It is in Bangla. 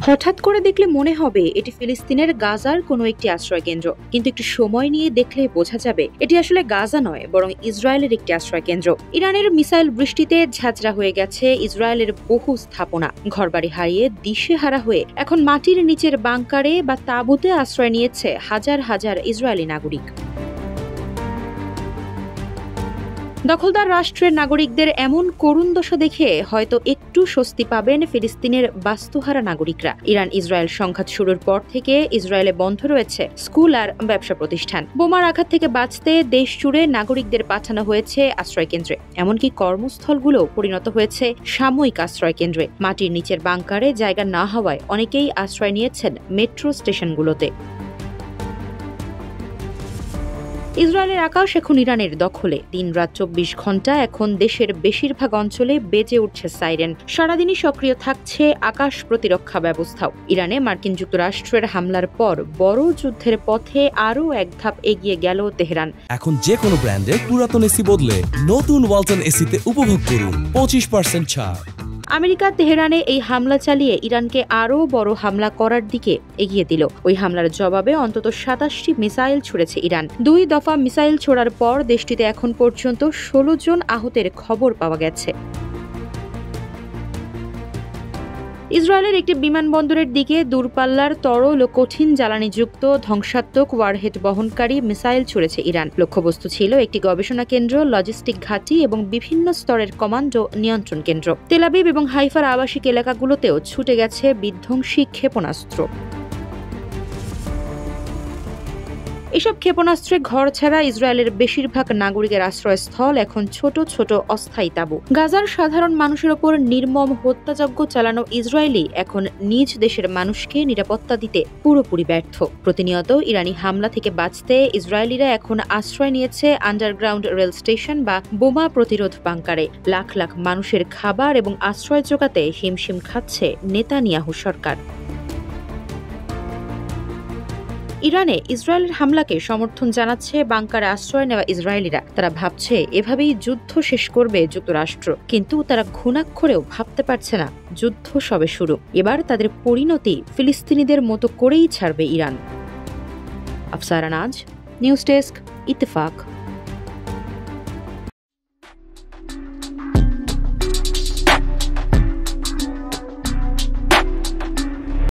হঠাৎ করে দেখলে মনে হবে এটি ফিলিস্তিনের গাজার কোনো একটি আশ্রয় কেন্দ্র, কিন্তু একটু সময় নিয়ে দেখলে বোঝা যাবে এটি আসলে গাজা নয়, বরং ইসরায়েলের একটি আশ্রয় কেন্দ্র। ইরানের মিসাইল বৃষ্টিতে ঝাঁঝরা হয়ে গেছে ইসরায়েলের বহু স্থাপনা। ঘরবাড়ি হারিয়ে দিশেহারা হয়ে এখন মাটির নিচের বাংকারে বা তাঁবুতে আশ্রয় নিয়েছে হাজার হাজার ইসরায়েলি নাগরিক। দখলদার রাষ্ট্রের নাগরিকদের এমন করুণ দশা দেখে হয়তো একটু স্বস্তি পাবেন ফিলিস্তিনের বাস্তুহারা নাগরিকরা। ইরান ইসরায়েল সংঘাত শুরুর পর থেকে ইসরায়েলে বন্ধ রয়েছে স্কুল আর ব্যবসা প্রতিষ্ঠান। বোমার আঘাত থেকে বাঁচতে দেশ জুড়ে নাগরিকদের পাঠানো হয়েছে আশ্রয় কেন্দ্রে। এমনকি কর্মস্থলগুলো পরিণত হয়েছে সাময়িক আশ্রয় কেন্দ্রে। মাটির নিচের বাংকারে জায়গা না হওয়ায় অনেকেই আশ্রয় নিয়েছেন মেট্রো স্টেশনগুলোতে। ইসরায়েলের আকাশ এখন ইরানের দখলে। দিনরাত 24 ঘন্টা এখন দেশের বেশিরভাগ অঞ্চলে বেজে উঠছে সাইরেন। সারাদিনই সক্রিয় থাকছে আকাশ প্রতিরক্ষা ব্যবস্থাও। ইরানে মার্কিন যুক্তরাষ্ট্রের হামলার পর বড় যুদ্ধের পথে আরও এক ধাপ এগিয়ে গেল তেহরান। এখন যে কোনো ব্র্যান্ডের পুরাতন এসি বদলে নতুন ওয়ালটন এসিতে উপভোগ করুন 25% ছাড়। আমেরিকা তেহরানে এই হামলা চালিয়ে ইরানকে আরও বড় হামলা করার দিকে এগিয়ে দিল। ওই হামলার জবাবে অন্তত 27টি মিসাইল ছুড়েছে ইরান। 2 দফা মিসাইল ছোড়ার পর দেশটিতে এখন পর্যন্ত 16 জন আহতের খবর পাওয়া গেছে। ইসরায়েলের একটি বিমানবন্দরের দিকে দূরপাল্লার তরল ও কঠিন জ্বালানিযুক্ত ধ্বংসাত্মক ওয়ারহেড বহনকারী মিসাইল ছুড়েছে ইরান। লক্ষ্যবস্তু ছিল একটি গবেষণা কেন্দ্র, লজিস্টিক ঘাঁটি এবং বিভিন্ন স্তরের কমান্ড ও নিয়ন্ত্রণ কেন্দ্র। তেল আবিব এবং হাইফার আবাসিক এলাকাগুলোতেও ছুটে গেছে বিধ্বংসী ক্ষেপণাস্ত্র। এসব ক্ষেপণাস্ত্রে ঘর ছাড়া ইসরায়েলের বেশিরভাগ নাগরিকের আশ্রয়স্থল এখন ছোট ছোট অস্থায়ী তাঁবু। গাজার সাধারণ মানুষের ওপর নির্মম হত্যাযজ্ঞ চালানো ইসরায়েলি এখন নিজ দেশের মানুষকে নিরাপত্তা দিতে পুরোপুরি ব্যর্থ। প্রতিনিয়ত ইরানি হামলা থেকে বাঁচতে ইসরায়েলিরা এখন আশ্রয় নিয়েছে আন্ডারগ্রাউন্ড রেল স্টেশন বা বোমা প্রতিরোধ বাংকারে। লাখ লাখ মানুষের খাবার এবং আশ্রয় জোগাতে হিমশিম খাচ্ছে নেতানিয়াহু সরকার। ইরানে ইসরায়েলের হামলাকে সমর্থন জানাচ্ছে বাংকারে আশ্রয় নেওয়া ইসরায়েলিরা। তারা ভাবছে এভাবেই যুদ্ধ শেষ করবে যুক্তরাষ্ট্র, কিন্তু তারা ঘুণাক্ষরেও ভাবতে পারছে না যুদ্ধ সবে শুরু। এবার তাদের পরিণতি ফিলিস্তিনিদের মতো করেই ছাড়বে ইরান। আফসারা নাজ, নিউজ ডেস্ক, ইত্তেফাক।